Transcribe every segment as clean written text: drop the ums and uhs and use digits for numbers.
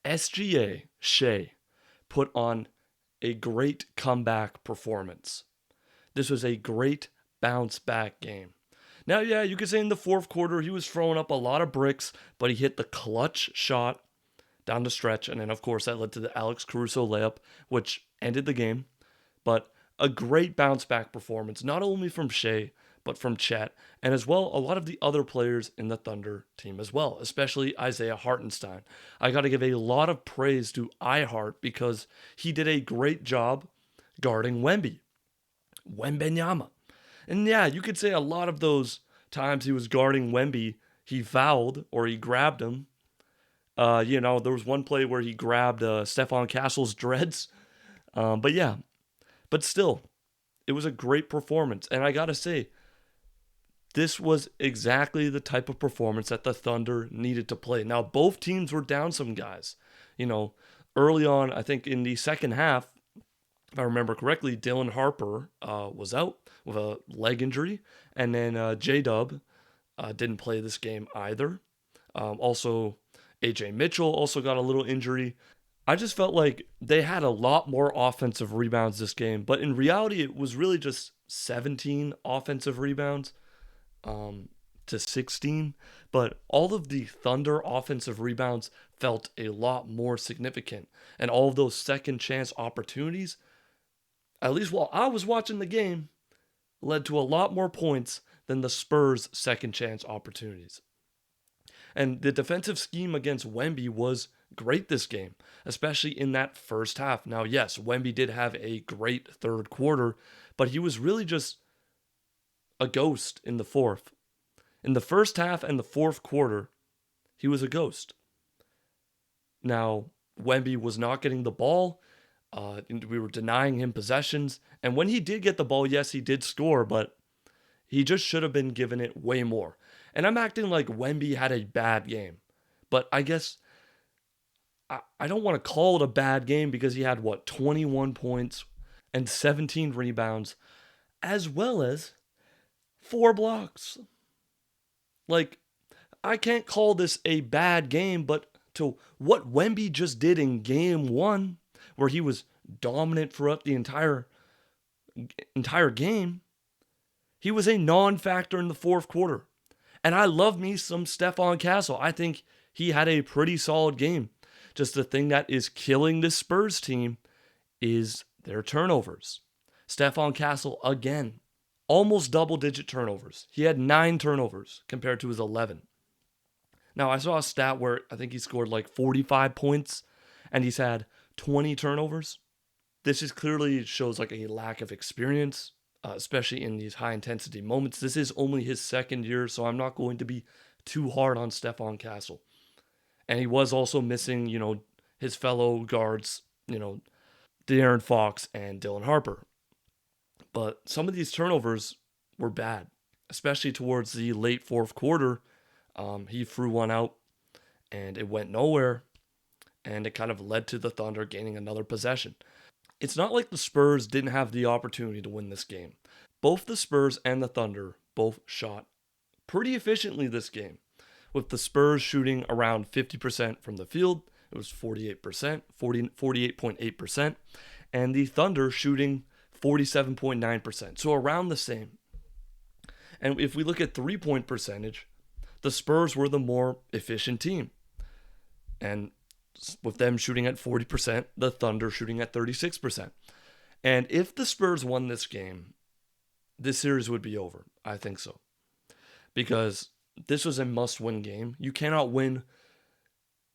SGA Shea put on a great comeback performance. This was a great bounce back game. Now, yeah, you could say in the fourth quarter he was throwing up a lot of bricks, but he hit the clutch shot down the stretch, and then of course that led to the Alex Caruso layup, which ended the game. But a great bounce back performance, not only from Shea, but from Chet, and as well a lot of the other players in the Thunder team as well, especially Isaiah Hartenstein. I got to give a lot of praise to iHeart because he did a great job guarding Wembenyama. And yeah, you could say a lot of those times he was guarding Wemby, he fouled or he grabbed him. There was one play where he grabbed Stephon Castle's dreads. But yeah, but still, it was a great performance. And I got to say, this was exactly the type of performance that the Thunder needed to play. Now, both teams were down some guys. You know, early on, I think in the second half, if I remember correctly, Dylan Harper was out with a leg injury. And then J Dub didn't play this game either. Also, AJ Mitchell also got a little injury. I just felt like they had a lot more offensive rebounds this game, but in reality, it was really just 17 offensive rebounds to 16. But all of the Thunder offensive rebounds felt a lot more significant, and all of those second chance opportunities, at least while I was watching the game, led to a lot more points than the Spurs' second chance opportunities. And the defensive scheme against Wemby was great this game, especially in that first half. Now, yes, Wemby did have a great third quarter, but he was really just a ghost in the fourth. In the first half and the fourth quarter, he was a ghost. Now, Wemby was not getting the ball. We were denying him possessions. And when he did get the ball, yes, he did score, but he just should have been given it way more. And I'm acting like Wemby had a bad game. But I guess I don't want to call it a bad game because he had, 21 points and 17 rebounds, as well as 4 blocks. Like, I can't call this a bad game, but to what Wemby just did in game one, where he was dominant throughout the entire game, he was a non-factor in the fourth quarter. And I love me some Stephon Castle. I think he had a pretty solid game. Just the thing that is killing this Spurs team is their turnovers. Stephon Castle, again, almost double-digit turnovers. He had 9 turnovers compared to his 11. Now, I saw a stat where I think he scored like 45 points, and he's had 20 turnovers. This just clearly shows like a lack of experience, especially in these high-intensity moments. This is only his second year, so I'm not going to be too hard on Stephon Castle. And he was also missing, his fellow guards, De'Aaron Fox and Dylan Harper. But some of these turnovers were bad, especially towards the late fourth quarter. He threw one out, and it went nowhere, and it kind of led to the Thunder gaining another possession. It's not like the Spurs didn't have the opportunity to win this game. Both the Spurs and the Thunder both shot pretty efficiently this game, with the Spurs shooting around 50% from the field. It was 48.8%, and the Thunder shooting 47.9%, so around the same. And if we look at three-point percentage, the Spurs were the more efficient team. And with them shooting at 40%, the Thunder shooting at 36%. And if the Spurs won this game, this series would be over. I think so. Because this was a must-win game. You cannot win.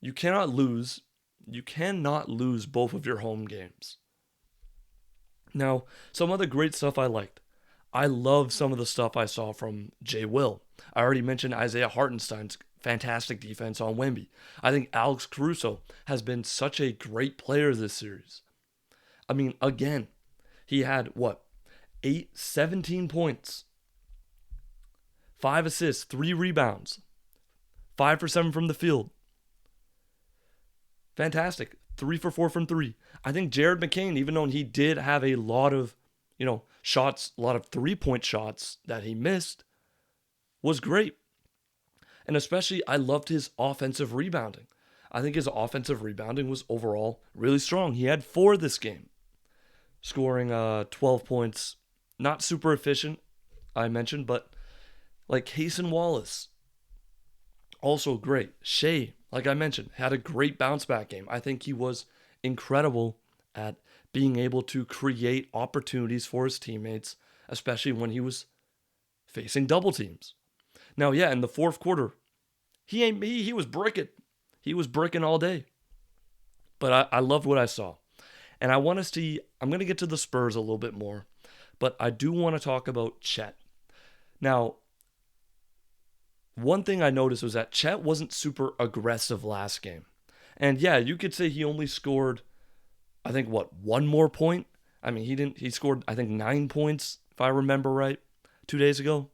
You cannot lose. You cannot lose both of your home games. Now, some other great stuff I liked. I love some of the stuff I saw from Jay Will. I already mentioned Isaiah Hartenstein's fantastic defense on Wemby. I think Alex Caruso has been such a great player this series. I mean, again, he had 17 points, 5 assists, 3 rebounds, 5 for 7 from the field. Fantastic. 3 for 4 from 3. I think Jared McCain, even though he did have a lot of, shots, a lot of 3-point shots that he missed, was great. And especially, I loved his offensive rebounding. I think his offensive rebounding was overall really strong. He had 4 this game, scoring 12 points. Not super efficient, I mentioned, but like Hasten Wallace, also great. Shea, like I mentioned, had a great bounce back game. I think he was incredible at being able to create opportunities for his teammates, especially when he was facing double teams. Now, yeah, in the fourth quarter, he was bricking. He was bricking all day. But I loved what I saw. And I want to see, I'm going to get to the Spurs a little bit more, but I do want to talk about Chet. Now, one thing I noticed was that Chet wasn't super aggressive last game. And yeah, you could say he only scored, I think, what, one more point? I mean, he scored, I think, 9 points, if I remember right, 2 days ago.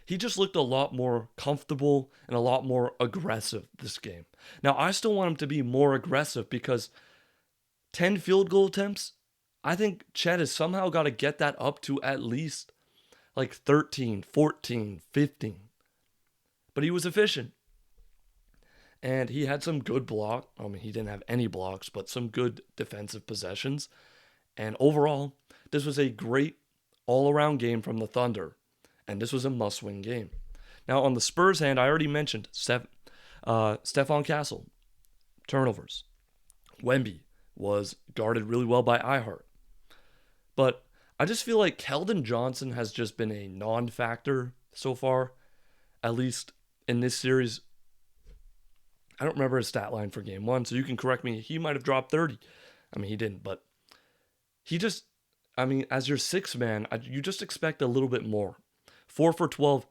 He just looked a lot more comfortable and a lot more aggressive this game. Now, I still want him to be more aggressive because 10 field goal attempts, I think Chet has somehow got to get that up to at least like 13, 14, 15. But he was efficient. And he had some good block. I mean, he didn't have any blocks, but some good defensive possessions. And overall, this was a great all-around game from the Thunder. And this was a must-win game. Now, on the Spurs hand, I already mentioned Stephon Castle, turnovers. Wemby was guarded really well by Ihart. But I just feel like Keldon Johnson has just been a non-factor so far, at least in this series. I don't remember his stat line for game 1, so you can correct me. He might have dropped 30. I mean, he didn't, but he just, I mean, as your sixth man, you just expect a little bit more. 4 for 12.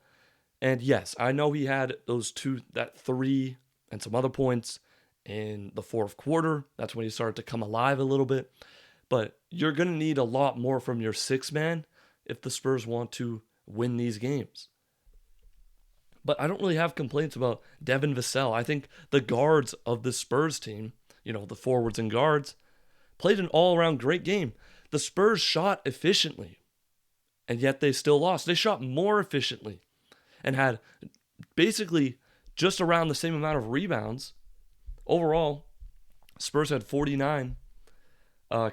And yes, I know he had that 3 and some other points in the fourth quarter. That's when he started to come alive a little bit. But you're going to need a lot more from your sixth man if the Spurs want to win these games. But I don't really have complaints about Devin Vassell. I think the guards of the Spurs team, the forwards and guards, played an all-around great game. The Spurs shot efficiently, and yet they still lost. They shot more efficiently and had basically just around the same amount of rebounds. Overall, Spurs had 49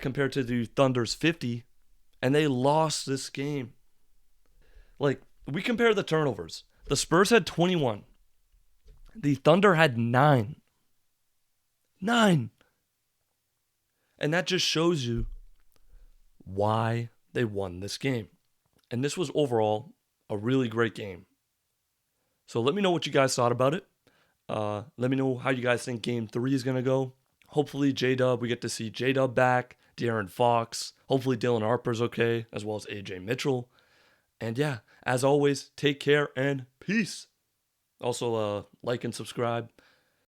compared to the Thunder's 50, and they lost this game. Like, we compare the turnovers. The Spurs had 21. The Thunder had 9. 9. And that just shows you why they won this game. And this was overall a really great game. So let me know what you guys thought about it. Let me know how you guys think Game 3 is going to go. Hopefully J-Dub, we get to see J-Dub back, De'Aaron Fox. Hopefully Dylan Harper's okay, as well as AJ Mitchell. And yeah, as always, take care and peace. Also, like and subscribe.